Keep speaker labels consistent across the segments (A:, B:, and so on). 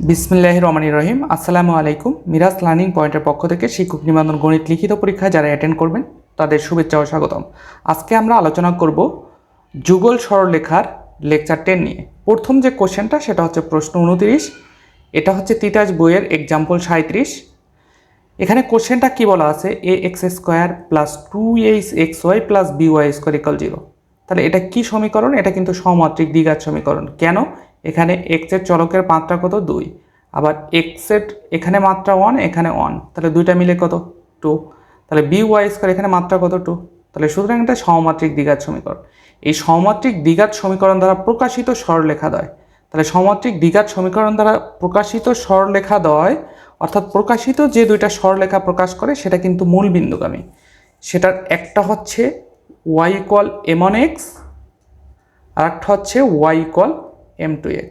A: বিসমিল্লাহির রহমানির রহিম। আসসালামু আলাইকুম। মিরাজ লার্নিং পয়েন্টের পক্ষ থেকে শিক্ষক নিবন্ধন গণিত লিখিত পরীক্ষায় যারা অ্যাটেন্ড করবেন তাদের শুভেচ্ছা ও স্বাগতম। আজকে আমরা আলোচনা করব যুগল সরলরেখার লেকচার 10 নিয়ে। প্রথম যে কোশ্চেনটা সেটা হচ্ছে প্রশ্ন 29। এটা হচ্ছে তিতাস বইয়ের এক্সাম্পল 37। এখানে কোশ্চেনটা কি বলা আছে, a x square plus 2ax(xy) plus by square equal 0। তাহলে এটা কি সমীকরণ? এটা কিন্তু সমাত্রিক দ্বিঘাত সমীকরণ। কেন? এখানে এক্সের চলকের মাত্রা কত? 2। আবার এক্সের এখানে মাত্রা 1, এখানে 1, তাহলে দুইটা মিলে কত? 2। তাহলে by স্কোয়ার এখানে মাত্রা কত? 2। তাহলে সুতরাং এটা সমাত্রিক দ্বিঘাত সমীকরণ। এই সমাত্রিক দ্বিঘাত সমীকরণ দ্বারা প্রকাশিত সরলরেখাদ্বয়, তাহলে সমাত্রিক দ্বিঘাত সমীকরণ দ্বারা প্রকাশিত সরলরেখাদ্বয় অর্থাৎ প্রকাশিত যে দুইটা সরলরেখা প্রকাশ করে সেটা কিন্তু মূল বিন্দুগামী। সেটার একটা হচ্ছে y ইকুয়াল m1x আর একটা হচ্ছে y ইকুয়াল m2x।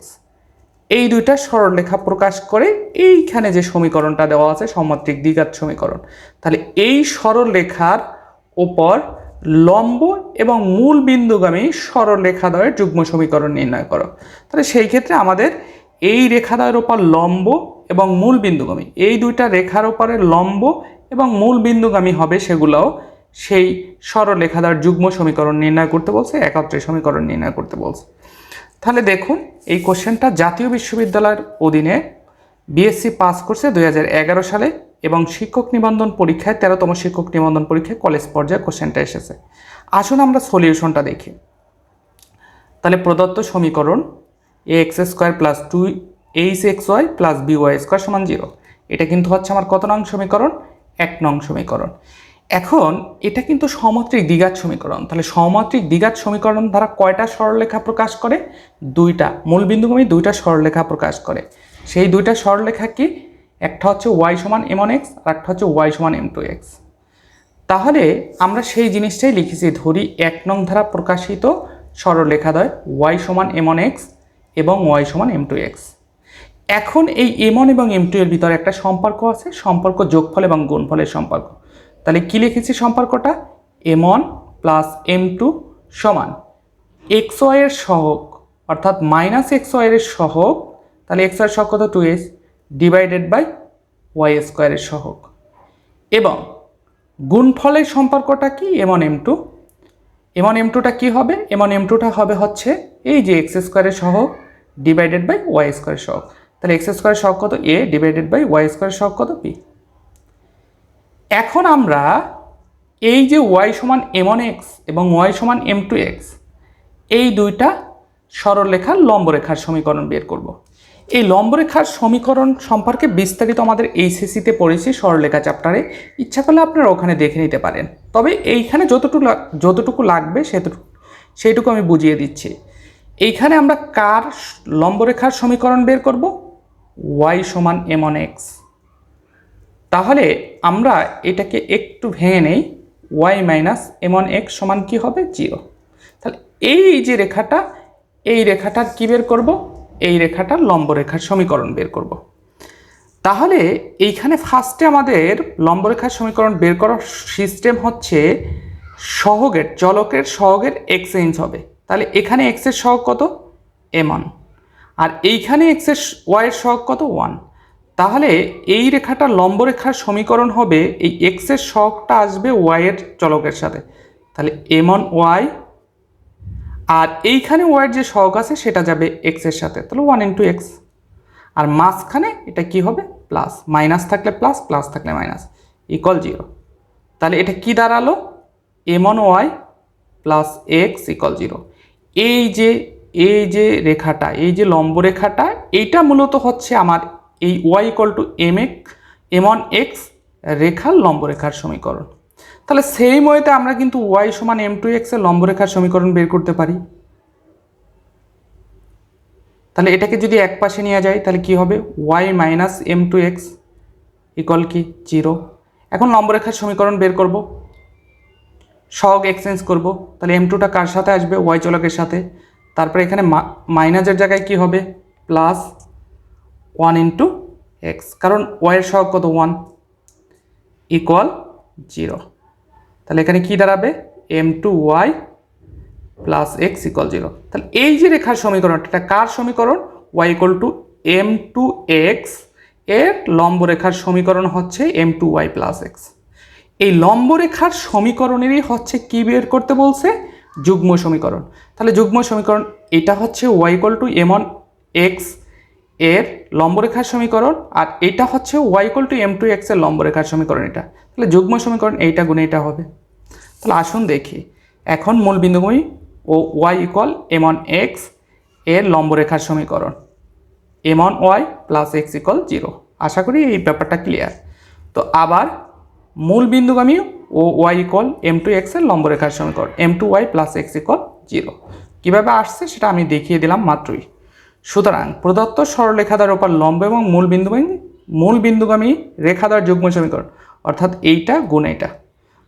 A: এই দুইটা সরলরেখা প্রকাশ করে এইখানে যে সমীকরণটা দেওয়া আছে সমাত্রিক দ্বিঘাত সমীকরণ। তাহলে এই সরলরেখার ওপর লম্ব এবং মূল বিন্দুগামী সরলরেখাদ্বয়ের যুগ্ম সমীকরণ নির্ণয় করো। তাহলে সেই ক্ষেত্রে আমাদের এই রেখাদ্বয়ের ওপর লম্ব এবং মূল বিন্দুগামী, এই দুইটা রেখার ওপরে লম্ব এবং মূল বিন্দুগামী হবে, সেগুলোও সেই সরলরেখাদ্বয়ের যুগ্ম সমীকরণ নির্ণয় করতে বলছে, একত্রে সমীকরণ নির্ণয় করতে বলছে। তাহলে দেখুন এই কোশ্চেনটা জাতীয় বিশ্ববিদ্যালয়ের অধীনে বিএসসি পাস করছে 2011 সালে এবং শিক্ষক নিবন্ধন পরীক্ষায় 13তম শিক্ষক নিবন্ধন পরীক্ষায় কলেজ পর্যায়ে কোশ্চেনটা এসেছে। আসুন আমরা সলিউশনটা দেখি। তাহলে প্রদত্ত সমীকরণ a x square plus 2ax(xy) plus by square সমান 0। এটা কিন্তু হচ্ছে আমার কত নং সমীকরণ? 1 নং সমীকরণ। এখন এটা কিন্তু সমাত্রিক দ্বিঘাত সমীকরণ। তাহলে সমাত্রিক দ্বিঘাত সমীকরণ দ্বারা কয়টা সরলরেখা প্রকাশ করে? দুইটা মূল বিন্দুগামী দুইটা সরলরেখা প্রকাশ করে। সেই দুইটা সরলরেখা কি? একটা হচ্ছে y সমান m1x আর একটা হচ্ছে y সমান m2x। তাহলে আমরা সেই জিনিসটাই লিখেছি, ধরি 1 নং ধারা প্রকাশিত সরলরেখাদ্বয় y সমান m1x এবং y সমান m2x। এখন এই m1 এবং m2 এর ভিতরে একটা সম্পর্ক আছে, সম্পর্ক যোগফল এবং গুণফলের সম্পর্ক। তাহলে কি লিখেছি সম্পর্কটা? m1 প্লাস m2 সমান xy এর সহগ অর্থাৎ -xy এর সহগ, তাহলে xy এর সহগ কত? 2s ডিভাইডেড বাই y স্কোয়ারের সহগ। এবং গুণফলের সম্পর্কটা কি? m1 m2। m1 m2টা কি হবে? m1 m2টা হবে হচ্ছে এই যে x স্কোয়ারের সহগ ডিভাইডেড বাই y স্কোয়ারের সহগ। তাহলে x স্কোয়ারের সহগ কত? a ডিভাইডেড বাই y স্কোয়ারের সহগ কত? b। এখন আমরা এই যে y সমান m1x এবং y সমান m2x এই দুইটা সরলরেখার লম্বরেখার সমীকরণ বের করব। এই লম্বরেখার সমীকরণ সম্পর্কে বিস্তারিত আমাদের এইচএসসিতে পড়েছি সরলরেখা চ্যাপ্টারে, ইচ্ছা করলে আপনারা ওখানে দেখে নিতে পারেন। তবে এইখানে যতটুকু লাগবে সেইটুকু আমি বুঝিয়ে দিচ্ছি। এইখানে আমরা কার লম্বরেখার সমীকরণ বের করব? y সমান m1x। তাহলে আমরা এটাকে একটু ভেঙে নেই, y মাইনাস m1x সমান কি হবে? 0। তাহলে এই যে রেখাটা, এই রেখাটার কি বের করব? এই রেখাটার লম্বরেখার সমীকরণ বের করব। তাহলে এইখানে ফার্স্টে আমাদের লম্বরেখার সমীকরণ বের করার সিস্টেম হচ্ছে সহগের, চলকের সহগের x চেঞ্জ হবে। তাহলে এখানে x এর সহগ কত? m1 আর এইখানে x এর y এর সহগ কত? 1। তাহলে এই রেখাটার লম্বরেখার সমীকরণ হবে, এই x এর সহগটা আসবে y এর চলকের সাথে, তাহলে m1y, আর এইখানে y এর যে সহগ আছে সেটা যাবে x এর সাথে, তাহলে 1 × x। আর মাঝখানে এটা কি হবে? প্লাস, মাইনাস থাকলে প্লাস, প্লাস থাকলে মাইনাস ইকুয়াল 0। তাহলে এটা কি দাঁড়ালো? m1y plus x equal 0। এই যে রেখাটা, এই যে লম্বরেখাটা, এইটা মূলত হচ্ছে আমার এই y ইকুয়াল টু m1x রেখার লম্বরেখার সমীকরণ। তাহলে সেই ওয়েতে আমরা কিন্তু y সমান m2x এর লম্বরেখার সমীকরণ বের করতে পারি। তাহলে এটাকে যদি এক পাশে নিয়ে যায় তাহলে কি হবে? y মাইনাস m2x ইকুয়াল কি? 0। এখন লম্বরেখার সমীকরণ বের করব, সহগ এক্সচেঞ্জ করব। তাহলে m2টা কার সাথে আসবে? y চলকের সাথে। তারপরে এখানে মাইনাসের জায়গায় কি হবে? প্লাস 1 × x, কারণ y এর সহগ কত? 1 ইকুয়াল 0। তাহলে এখানে কি দাঁড়াবে? m2y plus x equal 0। তাহলে এই যে রেখার সমীকরণটা, এটা কার সমীকরণ? y equal to M two x এর লম্বরেখার সমীকরণ হচ্ছে M two Y plus X. এই লম্বরেখার সমীকরণেরই হচ্ছে কি বের করতে বলছে, যুগ্ম সমীকরণ। তাহলে যুগ্ম সমীকরণ এটা হচ্ছে Y equal to M on x এর লম্বরেখার সমীকরণ, আর এটা হচ্ছে Y equal to M two x এর লম্বরেখার সমীকরণ। এটা তাহলে যুগ্ম সমীকরণ এইটা গুণে এটা হবে। তাহলে আসুন দেখি এখন মূল বিন্দুভূমি ও y equal m on x এর লম্বরেখার সমীকরণ m on Y plus x equal 0। আশা করি এই ব্যাপারটা ক্লিয়ার। তো আবার মূল বিন্দুগামী ও y equal m two x এর লম্বরেখার সমীকরণ m two Y plus x equal 0 কীভাবে আসছে সেটা আমি দেখিয়ে দিলাম মাত্রই। সুতরাং প্রদত্ত সরলরেখাদ্বয়ের উপর লম্ব এবং মূল বিন্দুগামী রেখাদ্বয়ের যুগ্ম সমীকরণ অর্থাৎ এইটা গুণ এইটা।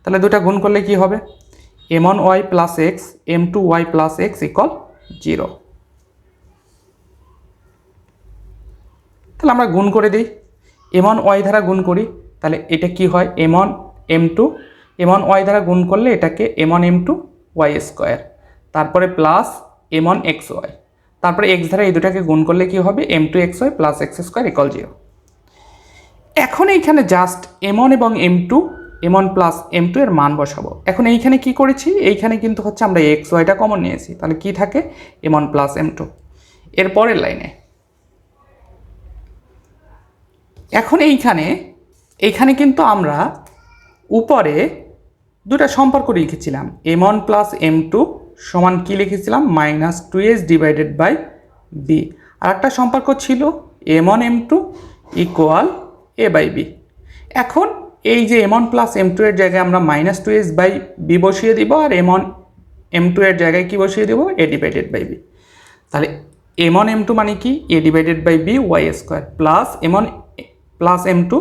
A: তাহলে দুটা গুণ করলে কি হবে, M on Y plus X M two Y plus x equal 0। তাহলে আমরা গুণ করে দিই, এম অন ওয়াই দ্বারা গুণ করি, তাহলে এটা কি হয় m one m two, M on y দ্বারা গুণ করলে এটাকে m one m two y square, তারপরে plus m on x y, তারপরে এক্স দ্বারা এই দুটাকে গুণ করলে কি হবে m two x Y plus x square equal 0। এখন এইখানে জাস্ট এম অন এবং M two, M on plus M two এর মান বসাবো। এখন এইখানে কি করেছি, এইখানে কিন্তু হচ্ছে আমরা এক্স ওয়াইটা কমন নিয়েছি, তাহলে কি থাকে M on plus M two. এর পরের লাইনে এখন এইখানে কিন্তু আমরা উপরে দুটা সম্পর্ক লিখেছিলাম, m one plus M two সমান কী লিখেছিলাম minus two S divided by b, আর একটা সম্পর্ক ছিল m one M two equal a by b. এখন এই যে m one plus M two এর জায়গায় আমরা minus two s by b বসিয়ে দিব, আর এম ওয়ান এম টু এর জায়গায় কী বসিয়ে দেবো এ ডিভাইডেড বাই বি। তাহলে এম ওয়ান এম টু মানে কি এ divided by B Y square plus M one plus M two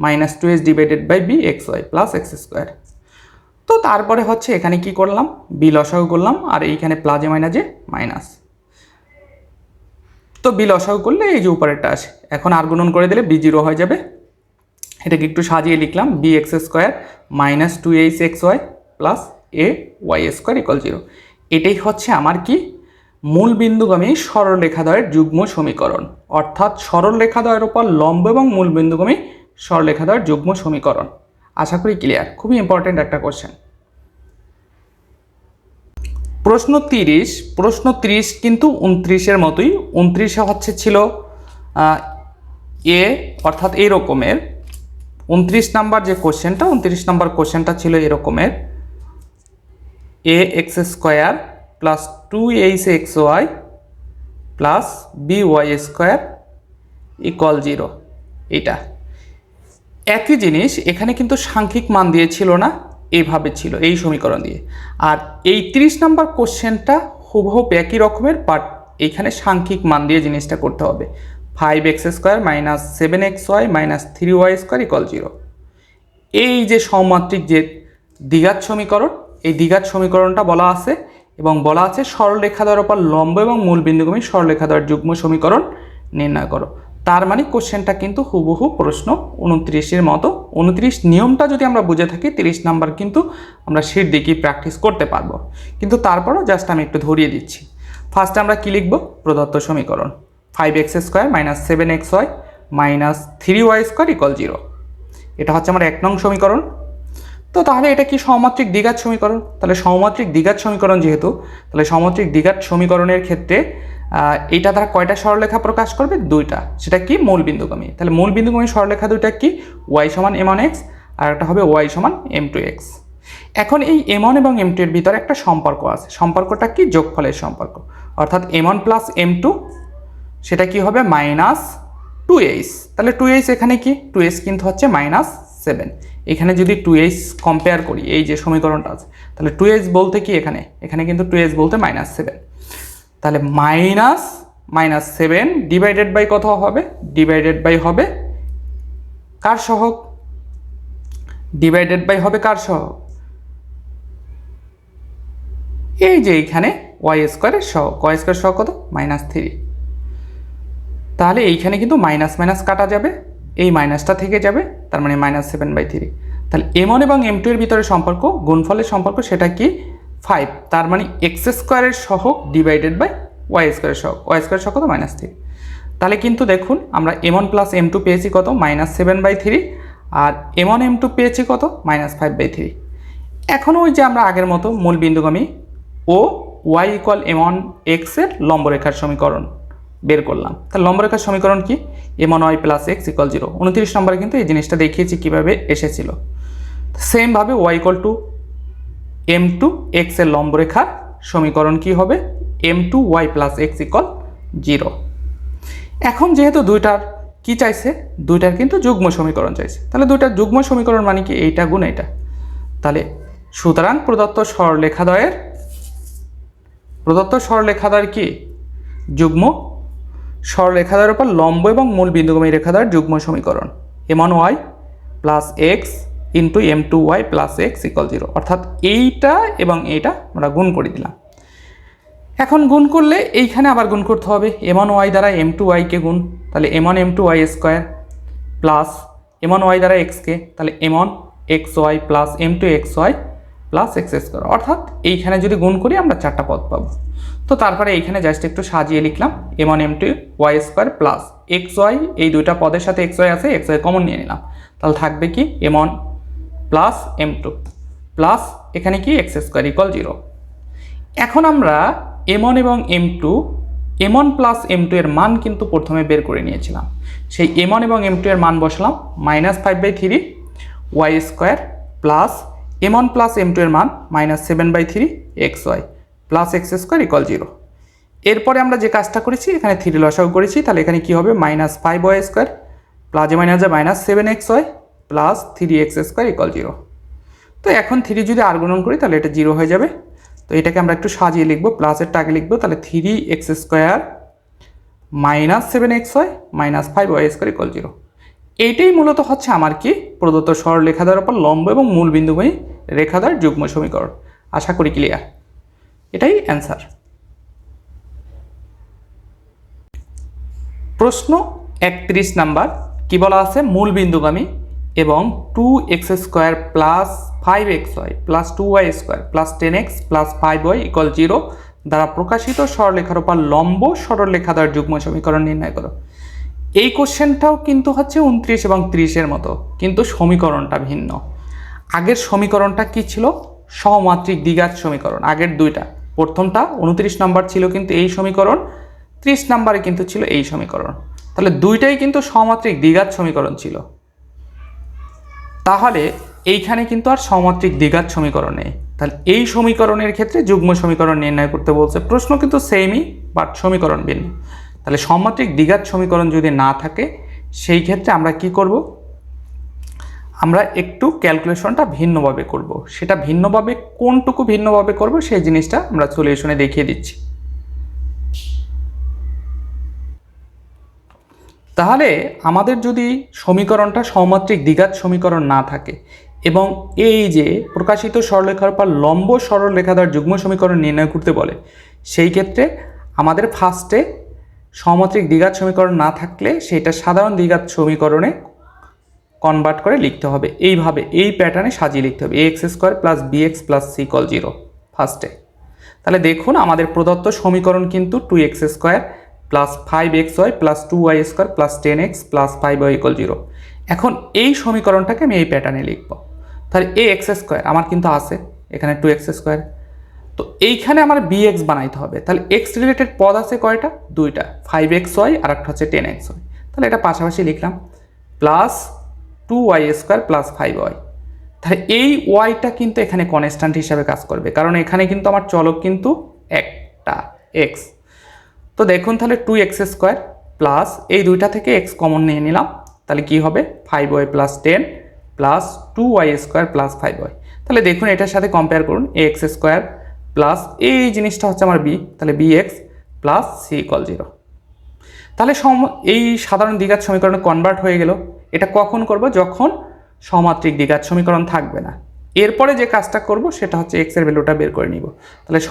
A: minus two S divided by B X Y plus x square. তো তারপরে হচ্ছে এখানে কি করলাম বি লসাগু করলাম, আর এইখানে প্লাজে মাইনাসে মাইনাস, তো বি লসাগু করলে এই যে উপরেরটা আসে, এখন আর গুণন করে দিলে বি 0 হয়ে যাবে। এটাকে একটু সাজিয়ে লিখলাম b x square minus two h x Y plus a y square equal 0। এটাই হচ্ছে আমার কি মূল বিন্দুগামী সরলরেখাদ্বয়ের যুগ্ম সমীকরণ, অর্থাৎ সরলরেখাদ্বয়ের উপর লম্ব এবং মূল বিন্দুগামী সরলরেখাদ্বয়ের যুগ্ম সমীকরণ। আশা করি ক্লিয়ার, খুবই ইম্পর্টেন্ট একটা কোশ্চেন। প্রশ্ন 30 কিন্তু 29-এর মতোই। 29-এ হচ্ছে ছিল এ অর্থাৎ এই রকমের 29 নাম্বার যে কোশ্চেনটা, 29 নাম্বার কোশ্চেনটা ছিল এরকমের a x square plus two h x Y plus b Y square equal 0। এইটা একই জিনিস, এখানে কিন্তু সাংখ্যিক মান দিয়েছিল না, এইভাবে ছিল এই সমীকরণ দিয়ে। আর এই 30 নাম্বার কোশ্চেনটা হুবহু একই রকমের, বাট এইখানে সাংখ্যিক মান দিয়ে জিনিসটা করতে হবে। 5x square minus 7xy minus 3y square equal 0। এই যে সমাত্রিক যে দ্বিঘাত সমীকরণ, এই দ্বিঘাত সমীকরণটা বলা আছে এবং বলা আছে সরলরেখাদ্বয়ের উপর লম্ব এবং মূল বিন্দুগামী সরলরেখাদ্বয়ের যুগ্ম সমীকরণ নির্ণয় করো। তার মানে কোশ্চেনটা কিন্তু হুবহু প্রশ্ন 29-এর মতো। 29 নিয়মটা যদি আমরা বুঝে থাকি 30 নাম্বার কিন্তু আমরা সের দিকেই প্র্যাকটিস করতে পারবো, কিন্তু তারপরও জাস্ট আমি একটু ধরিয়ে দিচ্ছি। ফার্স্টে আমরা কী লিখব, প্রদত্ত সমীকরণ 5x square minus 7xy minus 3y square equal 0। এটা হচ্ছে আমার 1 নং সমীকরণ। তো তাহলে এটা কি সমাত্রিক দ্বিঘাত সমীকরণ, তাহলে সমাত্রিক দ্বিঘাত সমীকরণ যেহেতু, তাহলে সমাত্রিক দ্বিঘাত সমীকরণের ক্ষেত্রে এইটা দ্বারা কয়টা সরলরেখা প্রকাশ করবে, দুইটা। সেটা কি মূল বিন্দুগামী, তাহলে মূল বিন্দুগামী সরলরেখা দুইটা কি ওয়াই সমান এম ওয়ান এক্স আর একটা হবে ওয়াই সমান এম টু এক্স। এখন এই এম ওয়ান এবং এম টু এর ভিতরে একটা সম্পর্ক আছে, সম্পর্কটা কি যোগফলের সম্পর্ক, অর্থাৎ M one plus M two সেটা কি হবে মাইনাস 2h। তাহলে 2h এখানে কি 2h কিন্তু হচ্ছে মাইনাস 7। এখানে যদি 2h কম্পেয়ার করি এই যে সমীকরণটা আছে, তাহলে 2h বলতে কি এখানে কিন্তু 2h বলতে মাইনাস 7। তাহলে মাইনাস 7 ডিভাইডেড বাই কত হবে, ডিভাইডেড বাই হবে কার সহগ, ডিভাইডেড বাই হবে কার সহগ, এই যে এইখানে ওয়াই স্কোয়ারের সহগ। ওয়াই স্কোয়ার সহগ কত -3। তাহলে এইখানে কিন্তু মাইনাস মাইনাস কাটা যাবে, এই মাইনাসটা থেকে যাবে, তার মানে -7/3। তাহলে m1 এবং m2 এর ভিতরে সম্পর্ক গুণফলের সম্পর্ক সেটা কি 5, তার মানে x স্কোয়ারের সহগ ডিভাইডেড বাই ওয়াই স্কোয়ারের সহগ। ওয়াই স্কোয়ার সহগ কত -3। তাহলে কিন্তু দেখুন আমরা m1 প্লাস m2 পেয়েছি কত -7/3, আর m1 m2 পেয়েছি কত -5/3। এখন ওই যে আমরা আগের মতো মূল বিন্দুগামী ও y ইকুয়াল m1 x এর লম্বরেখার সমীকরণ বের করলাম। তাহলে লম্বরেখার সমীকরণ কি, m1y প্লাস x ইকুয়াল 0। 29 নম্বরে কিন্তু এই জিনিসটা দেখিয়েছি কীভাবে এসেছিল। সেমভাবে y equal to m2 x এর লম্বরেখার সমীকরণ কি হবে, m2y প্লাস x ইকুয়াল 0। এখন যেহেতু দুইটার কি চাইছে, দুইটার কিন্তু যুগ্ম সমীকরণ চাইছে, তাহলে দুইটার যুগ্ম সমীকরণ মানে কি এইটা গুণ এইটা। তাহলে সুতরাং প্রদত্ত সরলরেখাদ্বয়ের কি যুগ্ম সরলরেখাদ্বয়ের উপর লম্ব এবং মূল বিন্দুগামী রেখাদ্বয়ের যুগ্ম সমীকরণ m1y plus x into m2y plus x equal 0। অর্থাৎ এইটা এবং এইটা আমরা গুণ করে দিলাম। এখন গুণ করলে এইখানে আবার গুণ করতে হবে m1y দ্বারা m2y কে গুণ, তাহলে m1 m2y square plus m1y দ্বারা x কে, তাহলে m1 xy plus m2 xy plus x square. অর্থাৎ এইখানে যদি গুণ করি আমরা চারটা পদ পাবো। তো তারপরে এইখানে জাস্ট একটু সাজিয়ে লিখলাম m1 m2 y square plus xy, এই দুইটা পদের সাথে xy আছে, xy কমন নিয়ে নিলাম, তাহলে থাকবে কি m1 প্লাস m2 প্লাস এখানে কি x স্কোয়ার ইকুয়াল 0। এখন আমরা m1 এবং m1 প্লাস m2 এর মান কিন্তু প্রথমে বের করে নিয়েছিলাম। সেই m1 এবং m2 এর মান বসলাম -5/3 y square plus m1 plus m2 এর মান -7/3 xy plus x square equal 0। এরপরে আমরা যে কাজটা করেছি এখানে 3 লসাগু করেছি, তাহলে এখানে কি হবে -5y square plus -7xy plus 3x square equal 0। তো এখন 3 যদি আর গুণন করি তাহলে এটা 0 হয়ে যাবে। তো এটাকে আমরা একটু সাজিয়ে লিখবো, প্লাসেরটা আগে লিখবো, তাহলে 3x square -7xy -5y square equal 0। এইটাই মূলত হচ্ছে আমার কি প্রদত্ত সরলরেখাদ্বয়ের উপর লম্ব এবং মূল বিন্দুগামী রেখাদ্বয়ের যুগ্ম সমীকরণ। আশা করি ক্লিয়ার, এটাই অ্যান্সার। প্রশ্ন 31 নাম্বার কি বলা আছে, মূল বিন্দুগামী এবং 2x square plus 5xy plus 2y square plus 10x plus 5y equal 0 দ্বারা প্রকাশিত সরলরেখার উপর লম্ব সরলরেখাদ্বয়ের যুগ্ম সমীকরণ নির্ণয় করো। এই কোশ্চেনটাও কিন্তু হচ্ছে 29 এবং 30-এর মতো, কিন্তু সমীকরণটা ভিন্ন। আগের সমীকরণটা কি ছিল, সমমাত্রিক দ্বিঘাত সমীকরণ। আগের দুইটা, প্রথমটা 29 নম্বর ছিল কিন্তু এই সমীকরণ, 30 নম্বরে কিন্তু ছিল এই সমীকরণ। তাহলে দুইটাই কিন্তু সমমাত্রিক দ্বিঘাত সমীকরণ ছিল। তাহলে এইখানে কিন্তু আর সমমাত্রিক দ্বিঘাত সমীকরণ নেই। তাহলে এই সমীকরণের ক্ষেত্রে যুগ্ম সমীকরণ নির্ণয় করতে বলছে। প্রশ্ন কিন্তু সেমই, বাট সমীকরণ ভিন্ন। তাহলে সমমাত্রিক দ্বিঘাত সমীকরণ যদি না থাকে সেই ক্ষেত্রে আমরা কি করব, আমরা একটু ক্যালকুলেশনটা ভিন্নভাবে করব। সেটা ভিন্নভাবে কোনটুকু ভিন্নভাবে করব সেই জিনিসটা আমরা সলিউশনে দেখিয়ে দিচ্ছি। তাহলে আমাদের যদি সমীকরণটা সমমাত্রিক দ্বিঘাত সমীকরণ না থাকে এবং এই যে প্রকাশিত সরলরেখার উপর লম্ব সরলরেখাদ্বয়ের যুগ্ম সমীকরণ নির্ণয় করতে বলে, সেই ক্ষেত্রে আমাদের ফার্স্টে সমমাত্রিক দ্বিঘাত সমীকরণ না থাকলে সেটা সাধারণ দ্বিঘাত সমীকরণে কনভার্ট করে লিখতে হবে। এইভাবে এই প্যাটার্নে সাজিয়ে লিখতে হবে ax square plus bx plus c equal 0 ফার্স্টে। তাহলে দেখুন আমাদের প্রদত্ত সমীকরণ কিন্তু 2x square plus 5xy plus 2y square plus 10x plus 5y equal 0। এখন এই সমীকরণটাকে আমি এই প্যাটার্নে লিখব। তাহলে ax স্কোয়ার আমার কিন্তু আছে এখানে 2x স্কোয়ার, তো এইখানে আমার bx বানাইতে হবে। তাহলে x রিলেটেড পদ আছে কয়টা, দুইটা, 5xy আর একটা হচ্ছে 10xy। তাহলে এটা পাশাপাশি লিখলাম plus 2y square plus 5y। তাহলে এই ওয়াইটা কিন্তু এখানে কনস্ট্যান্ট হিসাবে কাজ করবে, কারণ এখানে কিন্তু আমার চলক কিন্তু একটা x। তো দেখুন তাহলে 2x স্কোয়ার প্লাস এই দুইটা থেকে x কমন নিয়ে নিলাম, তাহলে কি হবে 5y plus 10 plus 2y square plus 5y। তাহলে দেখুন এটার সাথে কম্পেয়ার করুন, ax স্কোয়ার প্লাস এই জিনিসটা হচ্ছে আমার b, তাহলে bx প্লাস c ইকুয়াল 0। তাহলে এই সাধারণ দ্বিঘাত সমীকরণে কনভার্ট হয়ে গেল। এটা কখন করব, যখন সমমাত্রিক দ্বিঘাত সমীকরণ থাকবে না। এরপরে যে কাজটা করব সেটা হচ্ছে x এর ভ্যালুটা বের করে নিব। তাহলে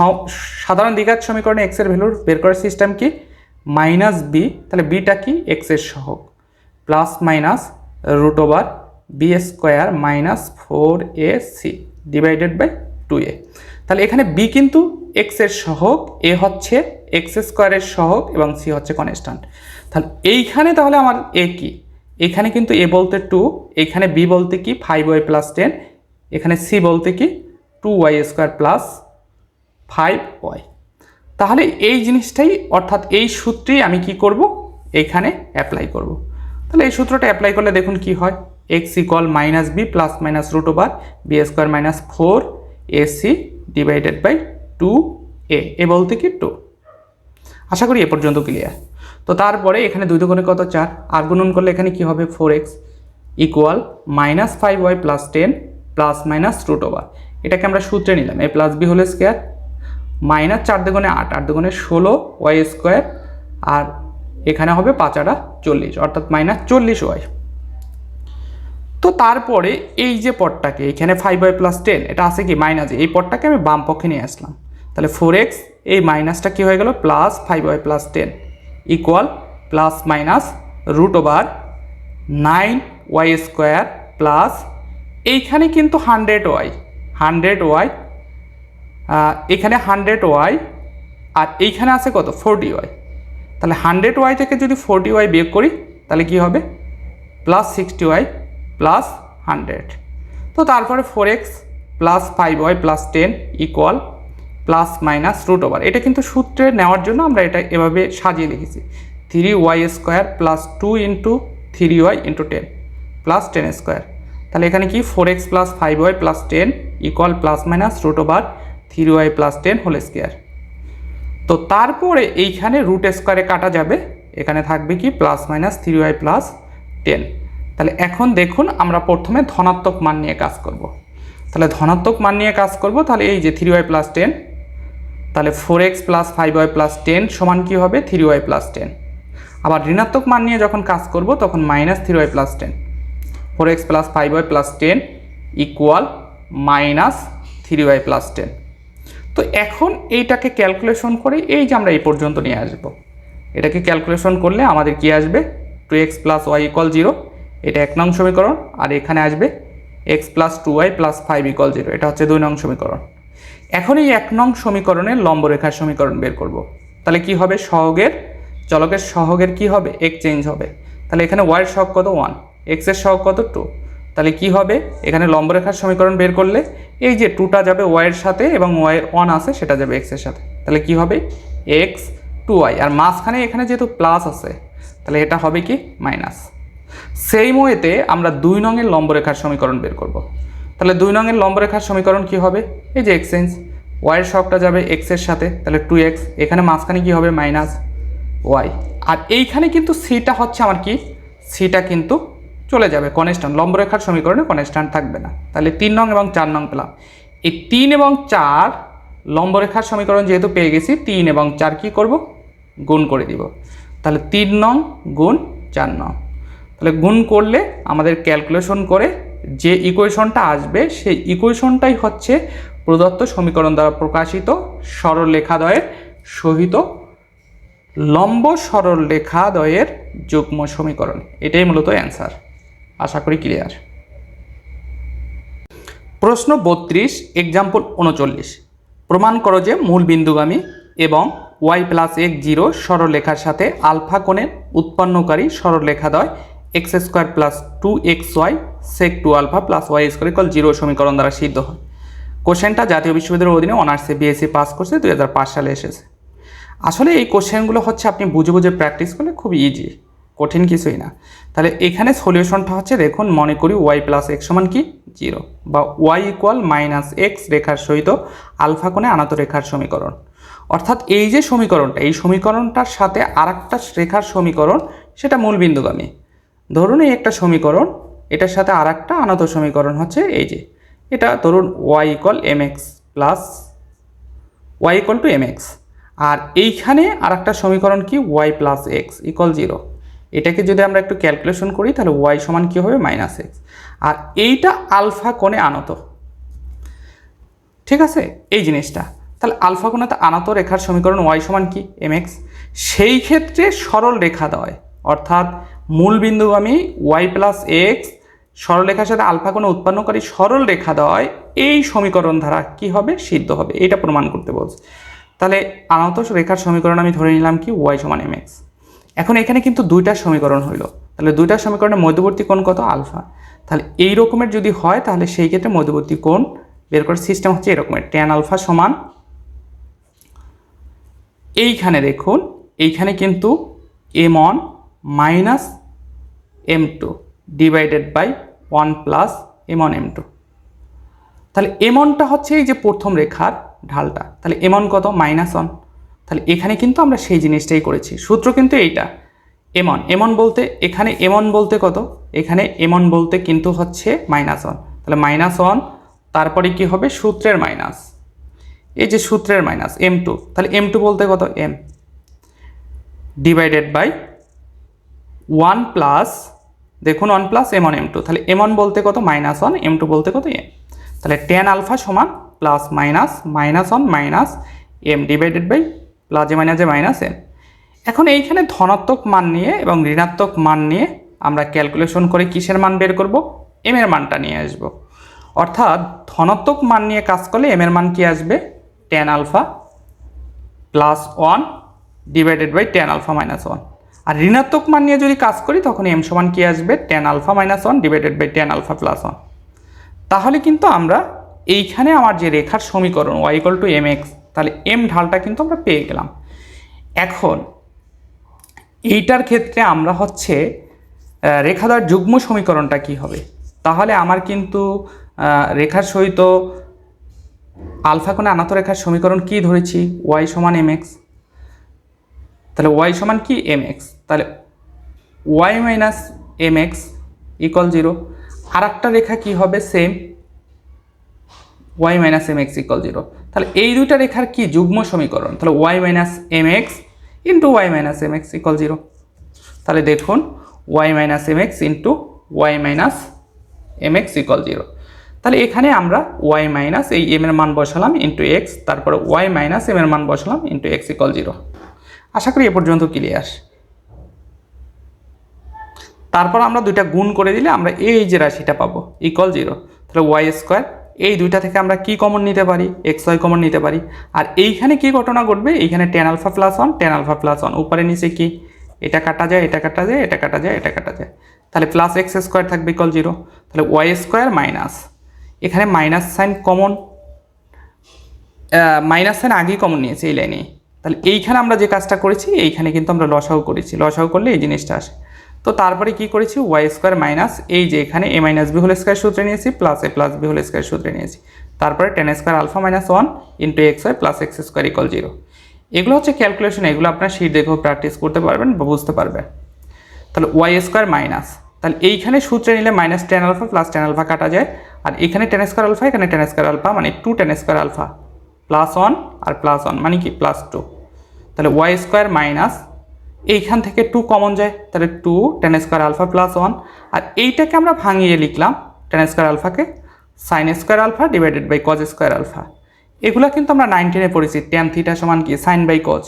A: সাধারণ দ্বিঘাত সমীকরণে x এর ভ্যালু বের করার সিস্টেম কি, -b, তাহলে bটা কি x এর সহগ plus minus √ b square minus 4ac divided by 2a। তাহলে এখানে b কিন্তু x এর সহগ, a হচ্ছে এক্স স্কোয়ারের সহগ এবং সি হচ্ছে কনস্ট্যান্ট। তাহলে এইখানে তাহলে আমার এ কি, এখানে কিন্তু এ বলতে 2, এখানে বি বলতে কি 5y প্লাস 10, এখানে সি বলতে কি 2y স্কোয়ার প্লাস 5y। তাহলে এই জিনিসটাই অর্থাৎ এই সূত্রেই আমি কি করব, এইখানে অ্যাপ্লাই করব। তাহলে এই সূত্রটা অ্যাপ্লাই করলে দেখুন কি হয়, X equal minus B plus minus root over B square minus 4ac divided by 2a, A বলতে কি 2। আশা করি এ পর্যন্ত ক্লিয়ার। তো তারপরে এখানে 2 দুগুণে কত 4, আর গুণন করলে এখানে কি হবে 4x equal minus 5y plus 10 plus minus root over, এটাকে আমরা সূত্রে নিলাম a plus B whole square minus 4 দুগুণে 8, 8 দুগুণে 16y স্কোয়ার, আর এখানে হবে 5 8 40 অর্থাৎ মাইনাস 40y। তো তারপরে এই যে পদটাকে এখানে 5y প্লাস 10 এটা আছে কি মাইনাস, এই পদটাকে আমি বাম পক্ষে নিয়ে আসলাম, তাহলে 4x এই মাইনাসটা কি হয়ে গেল plus 5y plus 10 equal plus minus root over 9y square plus এইখানে কিন্তু 100y এখানে 100y আর এইখানে আছে কত 40y, তাহলে 100y থেকে যদি 40y বিয়োগ করি তাহলে কি হবে প্লাস 60y প্লাস 100। তো তারপরে 4x plus 5y plus 10 equal plus minus root over, এটা কিন্তু সূত্রে নেওয়ার জন্য আমরা এটা এভাবে সাজিয়ে লিখেছি 3y square plus 2 into 3y into 10 plus 10 square. তাহলে এখানে কি 4x plus 5y plus 10 equal plus minus root over 3y plus 10 whole square. তো তারপরে এইখানে রুট স্কোয়ারে কাটা যাবে, এখানে থাকবে কি প্লাস মাইনাস 3y প্লাস 10। তাহলে এখন দেখুন আমরা প্রথমে ধনাত্মক মান নিয়ে কাজ করব। তাহলে ধনাত্মক মান নিয়ে কাজ করব, তাহলে এই যে 3y প্লাস 10, তাহলে 4x প্লাস 5y প্লাস 10 সমান কি হবে 3y প্লাস 10। আবার ঋণাত্মক মান নিয়ে যখন কাজ করব তখন minus 3y plus 10, 4x plus 5y plus 10 equal minus 3y plus 10। তো এখন এইটাকে ক্যালকুলেশন করে এই যে আমরা এই পর্যন্ত নিয়ে আসব, এটাকে ক্যালকুলেশন করলে আমাদের কি আসবে 2x প্লাস y ইকুয়াল 0, এটা 1 নং সমীকরণ, আর এখানে আসবে x plus 2y plus 5 equal 0, এটা হচ্ছে 2 নং সমীকরণ। এখন এই 1 নং সমীকরণের লম্বরেখার সমীকরণ বের করব। তাহলে কি হবে সহগের চলকের সহগের কি হবে এক চেঞ্জ হবে, তাহলে এখানে y এর সহগ কত 1, x এর সহগ কত 2, তাহলে কি হবে এখানে লম্বরেখার সমীকরণ বের করলে এই যে 2টা যাবে y এর সাথে এবং y এর 1 আছে সেটা যাবে x এর সাথে, তাহলে কি হবে x 2y, আর মাঝখানে এখানে যেহেতু প্লাস আছে তাহলে এটা হবে কি মাইনাস। সেই ওয়েতে আমরা 2 নংয়ের লম্বরেখার সমীকরণ বের করব। তাহলে 2 নংয়ের লম্বরেখার সমীকরণ কি হবে, এই যে এক্সচেঞ্জ y এর সহগটা যাবে x এর সাথে, তাহলে 2x, এখানে মাঝখানে কি হবে মাইনাস y, আর এইখানে কিন্তু সিটা হচ্ছে আমার কি সিটা কিন্তু চলে যাবে কনস্ট্যান্ট, লম্বরেখার সমীকরণে কনস্ট্যান্ট থাকবে না। তাহলে 3 নং এবং 4 নং পেলাম, এই 3 এবং 4 লম্বরেখার সমীকরণ যেহেতু পেয়ে গেছি 3 এবং 4 কি করব গুণ করে দিব, তাহলে 3 নং গুণ 4 নং, তাহলে গুণ করলে আমাদের ক্যালকুলেশন করে যে ইকুয়েশনটা আসবে সেই ইকুয়েশনটাই হচ্ছে প্রদত্ত সমীকরণ দ্বারা প্রকাশিত সরলরেখাদ্বয়ের সহিত লম্ব সরলরেখাদ্বয়ের যুগ্ম সমীকরণ, এটাই মূলত অ্যান্সার। আশা করি ক্লিয়ার। প্রশ্ন 32 এক্সাম্পল 39, প্রমাণ করো যে মূল বিন্দুগামী এবং y প্লাস x 0 সরলরেখার সাথে আলফা কোণের উৎপন্নকারী সরলরেখাদ্বয় x square plus 2xy sec 2 alpha plus y square equal 0 সমীকরণ দ্বারা সিদ্ধ হয়। কোশ্চেনটা জাতীয় বিশ্ববিদ্যালয়ের অধীনে অনার্সে বিএসসি পাস করছে, 2005 সালে এসেছে। আসলে এই কোশ্চেনগুলো হচ্ছে আপনি বুঝে বুঝে প্র্যাকটিস করলে খুব ইজি, কঠিন কিছুই না। তাহলে এখানে সলিউশনটা হচ্ছে দেখুন, মনে করি y প্লাস x সমান কি 0 বা y ইকুয়াল মাইনাস x রেখার সহিত আলফা কোণে আনত রেখার সমীকরণ। অর্থাৎ এই যে সমীকরণটা, এই সমীকরণটার সাথে আরেকটা রেখার সমীকরণ, সেটা মূল বিন্দুগামী। ধরুন এই একটা সমীকরণ, এটার সাথে আরেকটা আনত সমীকরণ হচ্ছে এই যে এটা, ধরুন y equal mx plus y equal two mx, আর এইখানে আরেকটা সমীকরণ কি y প্লাস x ইকুয়াল 0। এটাকে যদি আমরা একটু ক্যালকুলেশন করি তাহলে y সমান কি হবে মাইনাস x, আর এইটা আলফা কোণে আনত, ঠিক আছে এই জিনিসটা। তাহলে আলফা কোণে আনত রেখার সমীকরণ y সমান কি mx, সেই ক্ষেত্রে সরল রেখাদ্বয় অর্থাৎ মূল বিন্দুগামী y প্লাস x সরলরেখার সাথে আলফা কোণে উৎপন্নকারী সরল রেখাদ্বয় এই সমীকরণ দ্বারা কি হবে সিদ্ধ হবে, এটা প্রমাণ করতে বলছে। তাহলে আনত রেখার সমীকরণ আমি ধরে নিলাম কি ওয়াই সমান এম এক্স। এখন এখানে কিন্তু দুইটা সমীকরণ হইল, তাহলে দুইটা সমীকরণের মধ্যবর্তী কোণ কত আলফা। তাহলে এই রকমের যদি হয় তাহলে সেই ক্ষেত্রে মধ্যবর্তী কোণ বের করার সিস্টেম হচ্ছে এরকমের, ট্যান আলফা সমান, এইখানে দেখুন এইখানে কিন্তু M one minus M two divided by 1 plus M one M two. তাহলে এম ওয়ানটা হচ্ছে এই যে প্রথম রেখার ঢালটা, তাহলে এম ওয়ান কত -1। তাহলে এখানে কিন্তু আমরা সেই জিনিসটাই করেছি, সূত্র কিন্তু এইটা এম ওয়ান বলতে এখানে এম ওয়ান বলতে কত, এখানে এম ওয়ান বলতে কিন্তু হচ্ছে -1, তাহলে -1 তারপরে কি হবে সূত্রের মাইনাস, এই যে সূত্রের মাইনাস এম টু, তাহলে এম টু বলতে কত এম ডিভাইডেড বাই 1 প্লাস, দেখুন 1 plus M one M two, তাহলে এম ওয়ান বলতে কত -1, এম টু বলতে কত এম। তাহলে ট্যান আলফা সমান plus minus -1 minus M divided by প্লাসে মাইনাসে মাইনাস এম। এখন এইখানে ধনাত্মক মান নিয়ে এবং ঋণাত্মক মান নিয়ে আমরা ক্যালকুলেশন করে কিসের মান বের করব, এম এর মানটা নিয়ে আসব। অর্থাৎ ধনাত্মক মান নিয়ে কাজ করলে এম এর মান কি আসবে, tan alpha plus 1 divided by tan alpha minus 1। আর ঋণাত্মক মান নিয়ে যদি কাজ করি তখন এম সমান কি আসবে, tan alpha minus 1 divided by tan alpha plus 1। তাহলে কিন্তু আমরা এইখানে আমার যে রেখার সমীকরণ Y equal to M X, তাহলে এম ঢালটা কিন্তু আমরা পেয়ে গেলাম। এখন এইটার ক্ষেত্রে আমরা হচ্ছে রেখাদ্বয়ের যুগ্ম সমীকরণটা কি হবে, তাহলে আমার কিন্তু রেখার সহিত আলফা কোণে আনত রেখার সমীকরণ কি ধরেছি, ওয়াই সমান এম এক্স। তাহলে ওয়াই সমান কি এম এক্স, তাহলে Y minus M X equal 0। আর একটা রেখা কি হবে same, Y minus M X equal 0। তাহলে এই দুইটা রেখার কি যুগ্ম সমীকরণ, তাহলে Y minus M X into Y minus M X equal 0। তাহলে দেখুন Y minus M X into Y minus M X equal 0। তাহলে এখানে আমরা ওয়াই মাইনাস এই এম এর মান বসালাম ইন্টু এক্স, তারপরে ওয়াই মাইনাস এম এর মান বসালাম ইন্টু এক্স ইকুয়াল 0। আশা করি এ পর্যন্ত ক্লিয়ার। তারপর আমরা দুইটা গুণ করে দিলে আমরা এই যে রাশিটা পাবো ইকুয়াল 0। তাহলে ওয়াই স্কোয়ার, এই দুইটা থেকে আমরা কি কমন নিতে পারি, এক্স ওয়াই কমন নিতে পারি। আর এইখানে কি ঘটনা ঘটবে, এইখানে tan alpha plus 1 tan alpha plus 1, উপরে নিচে কি এটা কাটা যায়, এটা কাটা যায়, এটা কাটা যায়, এটা কাটা যায়, তাহলে প্লাস এক্স স্কোয়ার থাকবে ইকুয়াল 0। তাহলে ওয়াই স্কোয়ার মাইনাস, এখানে minus sine common, minus sine আগেই কমন নিয়েছে এই লাইনে। তাহলে এইখানে আমরা যে কাজটা করেছি এইখানে কিন্তু আমরা লসাগু করেছি, লসাগু করলে এই জিনিসটা আসে। তো তারপরে কি করেছি, ওয়াই স্কোয়ার মাইনাস এই যে এখানে A minus B whole square সূত্রে নিয়েছি plus A plus B whole square সূত্রে নিয়েছি, তারপরে tan square alpha minus 1 into x Y plus x square equal 0। এগুলো হচ্ছে ক্যালকুলেশন, এগুলো আপনার শীট দেখেও প্র্যাকটিস করতে পারবেন বা বুঝতে পারবেন। তাহলে ওয়াই স্কোয়ার মাইনাস, তাহলে এইখানে সূত্রে নিলে minus tan alpha plus tan alpha কাটা যায়, আর এখানে টেন স্কোয়ার আলফা, এখানে টেন স্কোয়ার আলফা মানে 2 টেন স্কোয়ার আলফা প্লাস 1 আর প্লাস 1 মানে কি প্লাস 2। তাহলে ওয়াই স্কোয়ার মাইনাস এইখান থেকে 2 কমন যায়, তাহলে 2 টেন স্কোয়ার আলফা প্লাস 1, আর এইটাকে আমরা ভাঙিয়ে লিখলাম টেন স্কোয়ার আলফাকে sine square alpha divided by cos square alpha. এগুলো কিন্তু আমরা 19-এ পড়েছি, ট্যান থিটা সমান কি সাইন বাই কজ,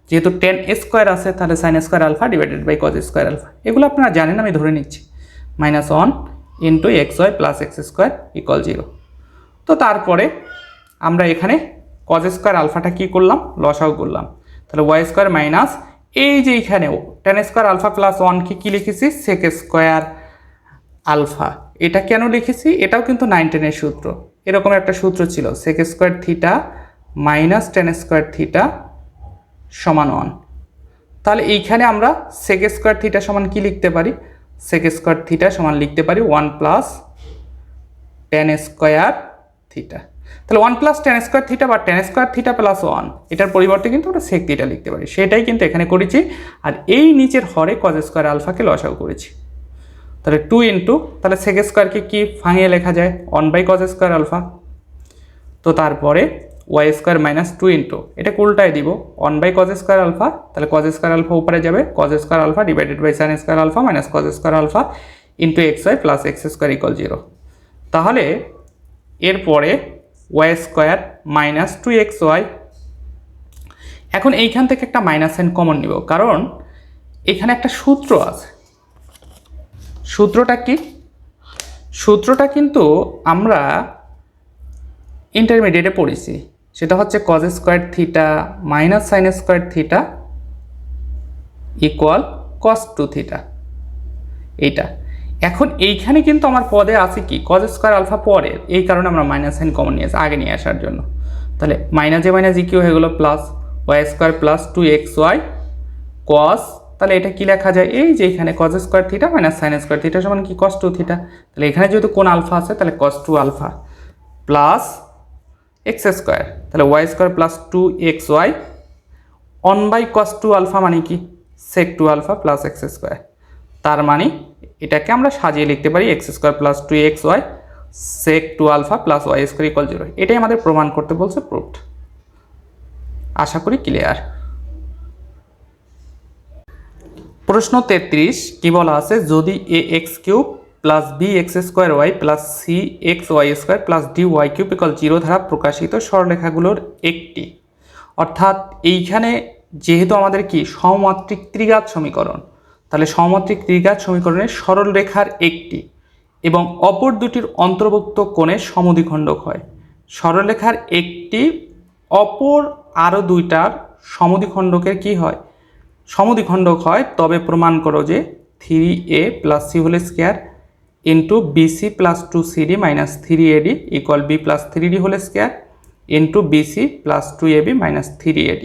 A: যেহেতু টেন স্কোয়ার আছে তাহলে sine square alpha divided by cos square alpha. এগুলো আপনারা জানেন, আমি ধরে নিচ্ছি -1 into x Y plus x square equal 0। তো তারপরে আমরা এখানে কজ স্কোয়ার আলফাটা কী করলাম, লসাগু করলাম। তাহলে ওয়াই স্কোয়ার মাইনাস এই যে এইখানেও টেন স্কোয়ার আলফা প্লাস 1কে কী লিখেছি সেক স্কোয়ার আলফা। এটা কেন লিখেছি, এটাও কিন্তু 9-10-এর সূত্র, এরকম একটা সূত্র ছিল sec square theta minus tan square theta সমান 1। তাহলে এইখানে আমরা সেক স্কোয়ার থিটা সমান কি লিখতে পারি, সেক স্কোয়ার থিটা সমান লিখতে পারি 1 প্লাস টেন স্কোয়ার থিটা। তাহলে 1 প্লাস টেন স্কোয়ার থিটা বা টেন স্কোয়ার থিটা প্লাস 1, এটার পরিবর্তে কিন্তু আমরা সেক থিটা লিখতে পারি, সেটাই কিন্তু এখানে করেছি। আর এই নিচের হরে কজ স্কোয়ার আলফাকে লসাগু করেছি। তাহলে 2 ইন্টু, তাহলে সেক স্কোয়ারকে কি ভাঙিয়ে লেখা যায় 1 বাই কজ স্কোয়ার আলফা। তো তারপরে ওয়াই স্কোয়ার মাইনাস 2 ইন্টু, এটাকে উল্টায় দিব 1 বাই কজ স্কোয়ার আলফা, তাহলে কজ স্কোয়ার আলফা উপরে যাবে cos square alpha divided by sine square alpha minus cos square alpha into x Y plus x square equal 0। তাহলে এরপরে ওয়াই স্কোয়ার মাইনাস 2xy, এখন এইখান থেকে একটা মাইনাস সাইন কমন নিব, কারণ এখানে একটা সূত্র আছে। সূত্রটা কি, সূত্রটা কিন্তু আমরা ইন্টারমিডিয়েটে পড়েছি, সেটা হচ্ছে cos square theta minus sine square theta equal cos two theta. এইটা এখন এইখানে কিন্তু আমার পদে আছে কি কজ স্কোয়ার আলফা পরে, এই কারণে আমরা মাইনাস সাইন কমন নিয়ে আগে নিয়ে আসার জন্য। তাহলে minus A minus E Q হয়ে গেলো plus Y square plus 2xy cos, তাহলে এটা কি লেখা যায়, এই যে এখানে cos square theta minus sine square theta সমান কি কস টু থিটা। তাহলে এখানে যেহেতু কোন আলফা আছে তাহলে cos two alpha plus x square, তাহলে y square plus 2xy on by cos two alpha মানে কি sec two alpha plus x square. তার মানে এটাকে আমরা সাজিয়ে লিখতে পারি x square plus 2xy sec two alpha plus Y square equal 0। এটাই আমাদের প্রমাণ করতে বলছে, প্রুফড। আশা করি ক্লিয়ার। প্রশ্ন 33 কি বলা আছে, যদি a x cube plus b x square y plus c x y square plus d y cube equal 0 দ্বারা প্রকাশিত সরলরেখাগুলোর একটি, অর্থাৎ এইখানে যেহেতু আমাদের কি সমমাত্রিক ত্রিঘাত সমীকরণ, তাহলে সমমাত্রিক ত্রিঘাত সমীকরণের সরল রেখার একটি এবং অপর দুটির অন্তর্ভুক্ত কোণের সমদ্বিখণ্ডক হয়। সরলরেখার একটি অপর আরও দুইটার সমদ্বিখণ্ডকের কি হয়, সমদ্বিখণ্ডক হয়, তবে প্রমাণ করো যে 3a plus C whole square into BC plus 2cd minus 3ad equal B plus 3d whole square into BC plus 2ab minus 3ad।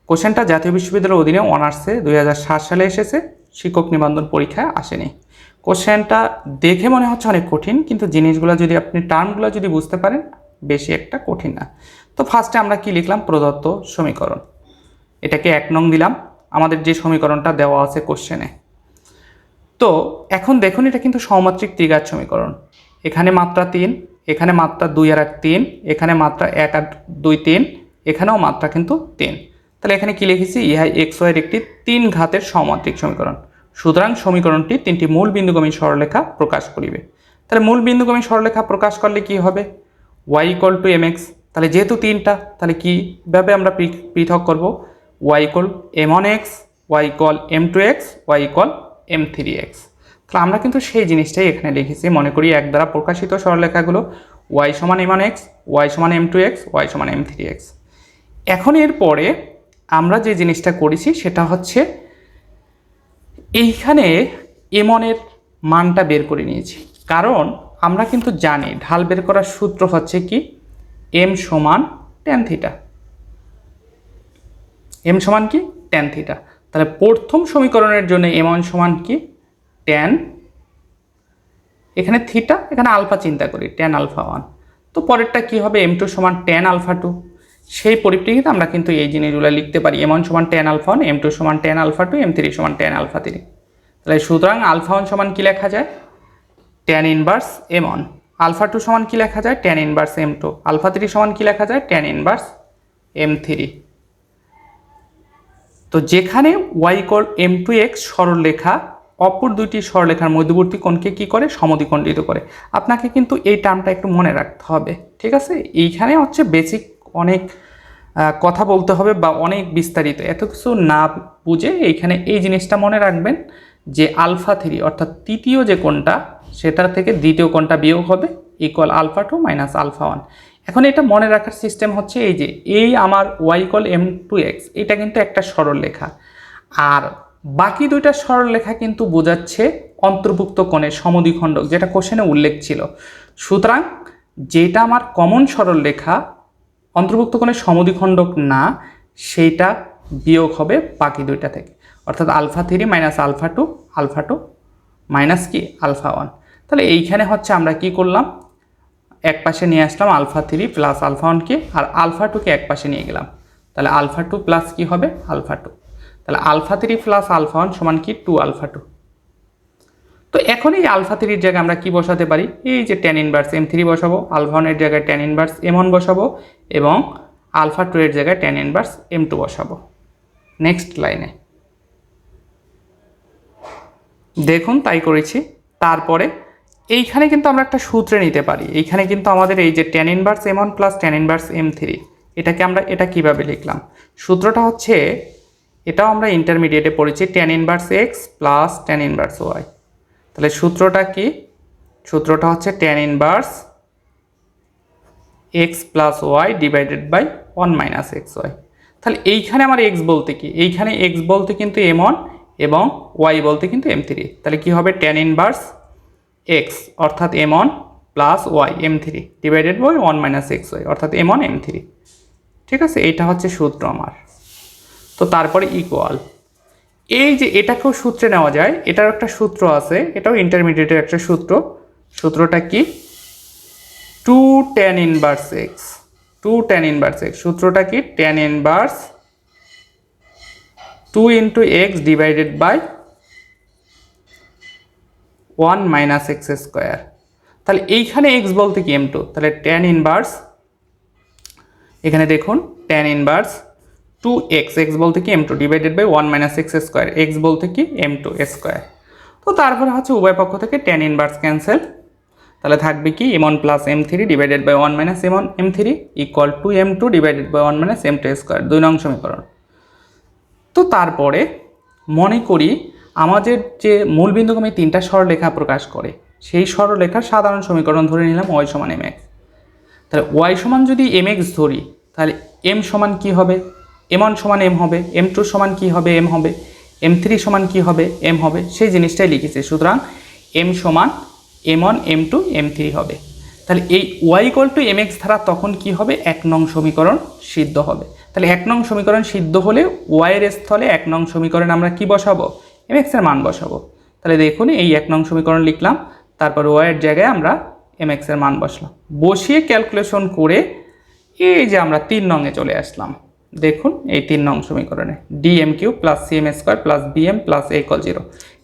A: কোশ্চেনটা জাতীয় বিশ্ববিদ্যালয়ের অধীনে অনার্সে 2007 সালে এসেছে, শিক্ষক নিবন্ধন পরীক্ষায় আসেনি। কোশ্চেনটা দেখে মনে হচ্ছে অনেক কঠিন, কিন্তু জিনিসগুলো যদি আপনি টার্মগুলো যদি বুঝতে পারেন বেশি একটা কঠিন না। তো ফার্স্টে আমরা কি লিখলাম, প্রদত্ত সমীকরণ, এটাকে 1 নং দিলাম, আমাদের যে সমীকরণটা দেওয়া আছে কোশ্চেনে। তো এখন দেখুন এটা কিন্তু সমমাত্রিক ত্রিঘাত সমীকরণ, এখানে মাত্রা 3, এখানে মাত্রা 2 আর 3, এখানে মাত্রা 1 আর 2 3, এখানেও মাত্রা কিন্তু 3। তাহলে এখানে কি লিখেছি, ইহা এক্স ওয়াইয়ের একটি 3 ঘাতের সমমাত্রিক সমীকরণ। সুতরাং সমীকরণটি 3টি মূল বিন্দুগামী সরলরেখা প্রকাশ করিবে। তাহলে মূল বিন্দুগামী সরলরেখা প্রকাশ করলে কি হবে, y ইকুয়াল টু mx, তাহলে যেহেতু 3টা তাহলে কীভাবে আমরা পৃথক করব, y equal m1x, y equal m2x, y equal m3x। তাহলে আমরা কিন্তু সেই জিনিসটাই এখানে লিখেছি। মনে করি এক দ্বারা প্রকাশিত সরলরেখাগুলো y সমান m1x, y সমান m2x, y সমান m3x। এখন এরপরে আমরা যে জিনিসটা করেছি সেটা হচ্ছে এইখানে m1 এর মানটা বের করে নিয়েছি, কারণ আমরা কিন্তু জানি ঢাল বের করার সূত্র হচ্ছে কি m সমান tan থিটা, m সমান কি tan থিটা। তাহলে প্রথম সমীকরণের জন্য m1 সমান কি tan, এখানে থিটা, এখানে আলফা চিন্তা করি tan আলফা 1। তো পরেরটা কি হবে, m2 সমান tan আলফা 2। সেই পরিপ্রেক্ষিতে আমরা কিন্তু এই জিনিসগুলো লিখতে পারি, m1 সমান tan আলফা 1, m2 সমান tan আলফা 2, m3 সমান tan আলফা 3। তাহলে সুতরাং আলফা 1 সমান কি লেখা যায়, tan ইনভার্স m1, আলফা 2 সমান কি লেখা যায়, tan ইনভার্স m2, আলফা 3 সমান কি লেখা যায়, tan ইনভার্স m3। তো যেখানে y ইকুয়াল m2x সরলরেখা অপর দুইটি সরলরেখার মধ্যবর্তী কোণকে কি করে, সমদ্বিখণ্ডিত করে। আপনাকে কিন্তু এই টার্মটা একটু মনে রাখতে হবে, ঠিক আছে। এইখানে হচ্ছে বেসিক অনেক কথা বলতে হবে বা অনেক বিস্তারিত, এত কিছু না বুঝে এইখানে এই জিনিসটা মনে রাখবেন যে আলফা 3 অর্থাৎ তৃতীয় যে কোণটা সেটার থেকে দ্বিতীয় কোণটা বিয়োগ হবে ইকুয়াল আলফা 2 মাইনাস আলফা 1। এখন এটা মনে রাখার সিস্টেম হচ্ছে এই যে এই আমার y ইকুয়াল m2x, এটা কিন্তু একটা সরলরেখা, আর বাকি দুইটা সরলরেখা কিন্তু বোঝাচ্ছে অন্তর্ভুক্ত কোণের সমদ্বিখণ্ডক, যেটা কোশ্চেনে উল্লেখ ছিল। সুতরাং যেটা আমার কমন সরলরেখা অন্তর্ভুক্ত কোণের সমদ্বিখণ্ডক না, সেইটা বিয়োগ হবে বাকি দুইটা থেকে, অর্থাৎ alpha 3 minus alpha 2, alpha 2 minus কি আলফা 1। তাহলে এইখানে হচ্ছে আমরা কি করলাম, এক পাশে নিয়ে আসলাম আলফা 3 প্লাস আলফা 1কে, আর আলফা 2কে এক পাশে নিয়ে গেলাম, তাহলে আলফা 2 প্লাস কি হবে আলফা 2। তাহলে আলফা 3 প্লাস আলফা 1 সমান কি 2 আলফা 2। তো এখন এই আলফা 3 এর জায়গায় আমরা কি বসাতে পারি, এই যে tan ইনভার্স m3 বসাবো, আলফা 1 এর জায়গায় tan ইনভার্স m1 বসাবো এবং আলফা 2 এর জায়গায় tan ইনভার্স m2 বসাবো। নেক্সট লাইনে দেখুন তাই করেছি। তারপরে এইখানে কিন্তু আমরা একটা সূত্রে নিতে পারি, এইখানে কিন্তু আমাদের এই যে tan inverse m1 plus tan inverse m3, এটাকে আমরা এটা কিভাবে লিখলাম, সূত্রটা হচ্ছে এটাও আমরা ইন্টারমিডিয়েটে পড়েছি tan inverse x plus tan inverse y। তাহলে সূত্রটা কি, সূত্রটা হচ্ছে tan inverse X plus Y divided by 1 minus X Y. তাহলে এইখানে আমার এক্স বলতে কি, এইখানে এক্স বলতে কিন্তু m1 এবং ওয়াই বলতে কিন্তু m3। তাহলে কি হবে tan ইনভার্স এক্স অর্থাৎ m1 plus Y m3 divided by 1 minus X Y অর্থাৎ m1 m3। ঠিক আছে, এইটা হচ্ছে সূত্র আমার। তো তারপরে ইকুয়াল, এই যে এটাকেও সূত্রে নেওয়া যায়, এটার একটা সূত্র আছে, এটাও ইন্টারমিডিয়েটের একটা সূত্র। সূত্রটা কি, 2 tan inverse X, 2 tan inverse X. সূত্রটা কি, tan inverse 2 into X divided by 1 minus X square. তাহলে এইখানে এক্স বলতে কি m2, তাহলে tan ইনভার্স, এখানে দেখুন tan ইনভার্স 2x, এক্স বলতে কি m2 divided by 1 minus X square, X বলতে কি m2 স্কোয়ার। তো তারপরে হচ্ছে উভয় পক্ষ থেকে tan ইনভার্স ক্যান্সেল, তাহলে থাকবে কি m1 plus m3 divided by 1 minus m1 m3 equal to m2 divided by 1 minus m2 square, 2 নং সমীকরণ। তো তারপরে মনে করি আমাদের যে মূল বিন্দুগামী তিনটা সরলরেখা প্রকাশ করে, সেই সরলরেখার সাধারণ সমীকরণ ধরে নিলাম y সমান mx। তাহলে y সমান যদি mx ধরি, তাহলে m সমান কি হবে, m1 সমান m হবে, m2 সমান কি হবে m হবে, m3 সমান কি হবে m হবে, সেই জিনিসটাই লিখেছি। সুতরাং m সমান m1 m2 m3 হবে। তাহলে এই y ইকুয়াল টু mx ধারা তখন কি হবে, 1 নং সমীকরণ সিদ্ধ হবে। তাহলে 1 নং সমীকরণ সিদ্ধ হলে y এর স্থলে 1 নং সমীকরণে আমরা কি বসাবো, mx এর মান বসাবো। তাহলে দেখুন এই 1 নং সমীকরণ লিখলাম, তারপর y এর জায়গায় আমরা mx এর মান বসলাম, বসিয়ে ক্যালকুলেশন করে এই যে আমরা 3 নংয়ে চলে আসলাম। দেখুন এই 3 নং সমীকরণে dm cube plus cm square plus bm plus a equal 0।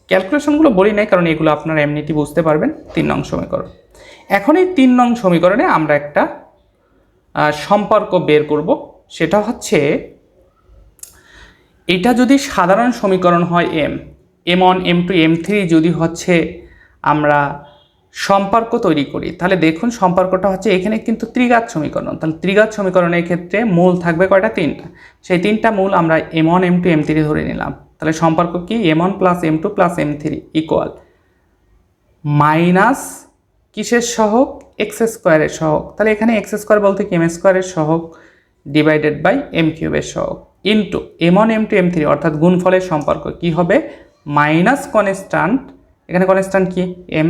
A: ক্যালকুলেশনগুলো বলি নাই কারণ এগুলো আপনারা এমনিতেই বুঝতে পারবেন। 3 নং সমীকরণ, এখন এই 3 নং সমীকরণে আমরা একটা সম্পর্ক বের করব, সেটা হচ্ছে এটা যদি সাধারণ সমীকরণ হয় m1 m2 m3 যদি হচ্ছে আমরা সম্পর্ক তৈরি করি, তাহলে দেখুন সম্পর্কটা হচ্ছে এখানে কিন্তু ত্রিঘাত সমীকরণ। তাহলে ত্রিঘাত সমীকরণের ক্ষেত্রে মূল থাকবে কয়টা, 3টা। সেই 3টা মূল আমরা m1 m2 m3 ধরে নিলাম। তাহলে সম্পর্ক কি, m1 plus m2 plus m3 equal minus কিসের সহগ, এক্স স্কোয়ারের সহগ। তাহলে এখানে এক্স স্কোয়ার বলতে কি m স্কোয়ারের সহগ ডিভাইডেড বাই m কিউবের সহগ ইন্টু m1 m2 m3 অর্থাৎ গুণফলের সম্পর্ক কি হবে, মাইনাস কনস্ট্যান্ট, এখানে কনস্ট্যান্ট কি m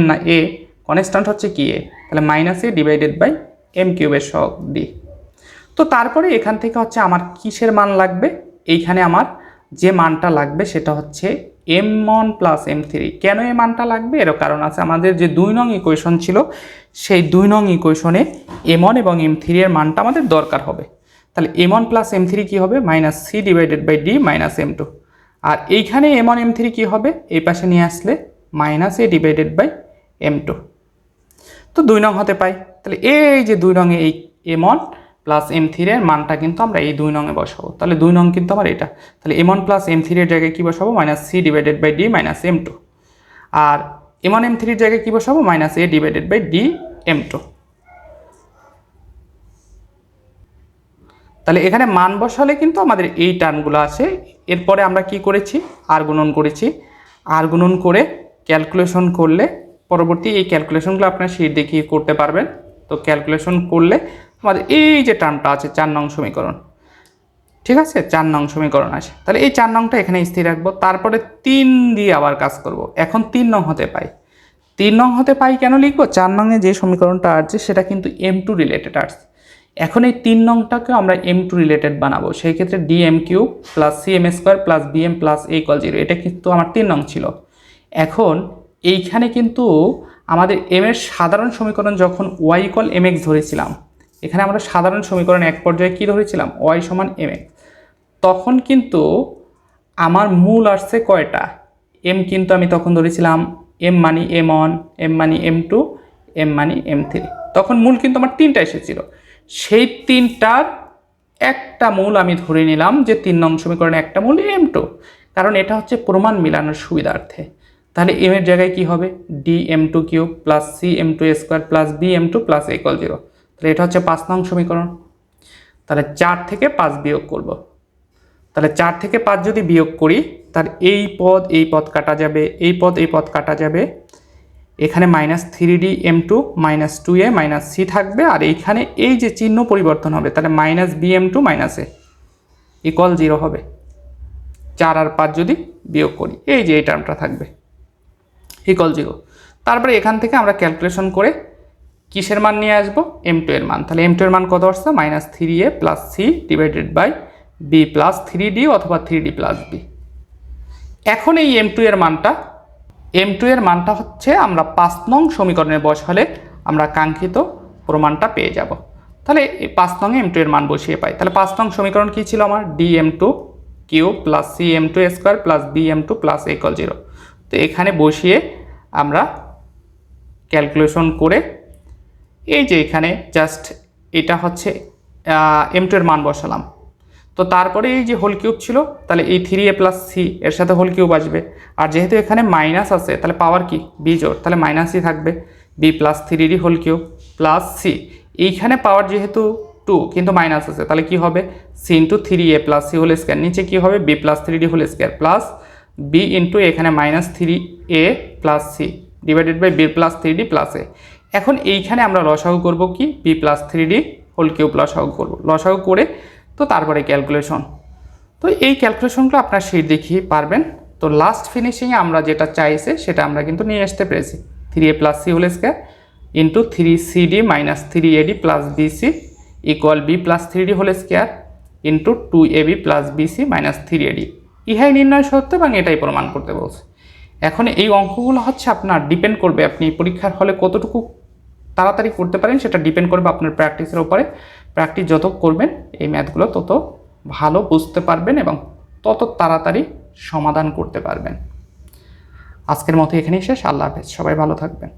A: না a, কনস্ট্যান্ট হচ্ছে কি a, তাহলে minus a divided by m কিউবের সহগ d। তো তারপরে এখান থেকে হচ্ছে আমার কিসের মান লাগবে, এইখানে আমার যে মানটা লাগবে সেটা হচ্ছে m1 প্লাস m3। কেন এই মানটা লাগবে, এরও কারণ আছে। আমাদের যে 2 নং ইকুয়েশন ছিল, সেই 2 নং ইকুয়েশনে m1 এবং m3 এর মানটা আমাদের দরকার হবে। তাহলে m1 প্লাস m3 কি হবে, minus c divided by d minus m2। আর এইখানে m1 m3 কি হবে, এই পাশে নিয়ে আসলে minus a divided by m2। তো 2 নং হতে পাই। তাহলে এই যে 2 নংয়ে এই m1 প্লাস m3 এর মানটা কিন্তু আমরা এই 2 নংয়ে বসাবো। তাহলে 2 নং কিন্তু আমার এটা, তাহলে m1 প্লাস m3 এর জায়গায় কি বসাবো, minus c divided by d minus m2। আর m1 m3 এর জায়গায় কি বসাবো, minus a divided by d m2। তাহলে এখানে মান বসালে কিন্তু আমাদের এই টার্মগুলো আসে। এরপরে আমরা কি করেছি, আর গুণন করেছি, আর গুণন করে ক্যালকুলেশন করলে পরবর্তী এই ক্যালকুলেশনগুলো আপনার শীট দেখিয়ে করতে পারবেন। তো ক্যালকুলেশন করলে আমাদের এই যে টার্মটা আছে 4 নং সমীকরণ, ঠিক আছে, 4 নং সমীকরণ আসে। তাহলে এই 4 নংটা এখানে স্থির রাখবো, তারপরে 3 দিয়ে আবার কাজ করব। এখন 3 নং হতে পাই, 3 নং হতে পাই কেন লিখবো, 4 নংয়ে যে সমীকরণটা আসছে সেটা কিন্তু m2 রিলেটেড আসছে। এখন এই 3 নংটাকে আমরা m2 রিলেটেড বানাবো, সেই ক্ষেত্রে dm cube plus cm square plus bm plus a equal 0, এটা কিন্তু আমার 3 নং ছিল। এখন এইখানে কিন্তু আমাদের m এর সাধারণ সমীকরণ যখন y ইকুয়াল mx ধরেছিলাম, এখানে আমরা সাধারণ সমীকরণ এক পর্যায়ে কি ধরেছিলাম, y সমান mx, তখন কিন্তু আমার মূল আসছে কয়টা, m কিন্তু আমি তখন ধরেছিলাম m মানি m1, m মানি m2, m মানি m3, তখন মূল কিন্তু আমার 3টা এসেছিল। সেই 3টার একটা মূল আমি ধরে নিলাম যে 3 নং সমীকরণে একটা মূল m2, কারণ এটা হচ্ছে প্রমাণ মিলানোর সুবিধার্থে। তাহলে m এর জায়গায় কি হবে, dm2 cube plus cm2 square plus bm2 plus a equal 0। তাহলে এটা হচ্ছে 5 নং সমীকরণ। তাহলে 4 থেকে 5 বিয়োগ করব, তাহলে 4 থেকে 5 যদি বিয়োগ করি, তাহলে এই পদ কাটা যাবে, এই পদ কাটা যাবে, এখানে -3d m2 -2a - c থাকবে, আর এইখানে এই যে চিহ্ন পরিবর্তন হবে, তাহলে -bm2 - a ইকুয়াল 0 হবে। 4 আর 5 যদি বিয়োগ করি, এই যে এই টার্মটা থাকবে ইকুয়াল 0। তারপরে এখান থেকে আমরা ক্যালকুলেশন করে কিসের মান নিয়ে আসবো, m2 এর মান। তাহলে m2 এর মান কত আসছে, -3a + c divided by b + 3d অথবা 3d + b। এখন এই m2 এর মানটা হচ্ছে আমরা 5 নং সমীকরণে বসালে আমরা কাঙ্ক্ষিত প্রমাণটা পেয়ে যাব। তাহলে এই 5 নং m2 এর মান বসিয়ে পাই। তাহলে 5 নং সমীকরণ কী ছিল আমার, dm2 cube + cm2 square + bm2 + a = 0। তো এখানে বসিয়ে আমরা ক্যালকুলেশন করে এই যে এখানে জাস্ট এটা হচ্ছে m2 এর মান বসালাম। তো তারপরে এই যে হোল কিউব ছিল, তাহলে এই 3a + c এর সাথে হোল কিউব আসবে, আর যেহেতু এখানে মাইনাস আছে তাহলে পাওয়ার কি বিজোড়, তাহলে -c থাকবে, b + 3d whole cube + c, এইখানে পাওয়ার যেহেতু 2 কিন্তু মাইনাস আছে তাহলে কি হবে, c × 3a + c whole square, নিচে কি হবে b + 3d whole square plus b × এখানে -3a + c divided by b + 3d + a। এখন এইখানে আমরা লসাগু করব কি, b + 3d হোল কিউব লসাগু করব, লসাগু করে তো তারপরে ক্যালকুলেশন। তো এই ক্যালকুলেশনগুলো আপনার শীট দেখিয়ে পারবেন। তো লাস্ট ফিনিশিংয়ে আমরা যেটা চাইছে সেটা আমরা কিন্তু নিয়ে আসতে পেরেছি, 3a + c whole square into 3cd - 3ad + bc equal b + 3d whole square into 2ab + bc - 3ad। ইহাই নির্ণয় সত্য এবং এটাই প্রমাণ করতে বলছে। এখন এই অঙ্কগুলো হচ্ছে আপনার ডিপেন্ড করবে আপনি পরীক্ষার হলে কতটুকু তাড়াতাড়ি করতে পারেন, সেটা ডিপেন্ড করবে আপনার প্র্যাকটিসের উপরে। প্র্যাকটিস যত করবেন এই ম্যাথগুলো তত ভালো বুঝতে পারবেন এবং তত তাড়াতাড়ি সমাধান করতে পারবেন। আজকের মতো এখানেই শেষ। আল্লাহ হাফেজ, সবাই ভালো থাকবেন।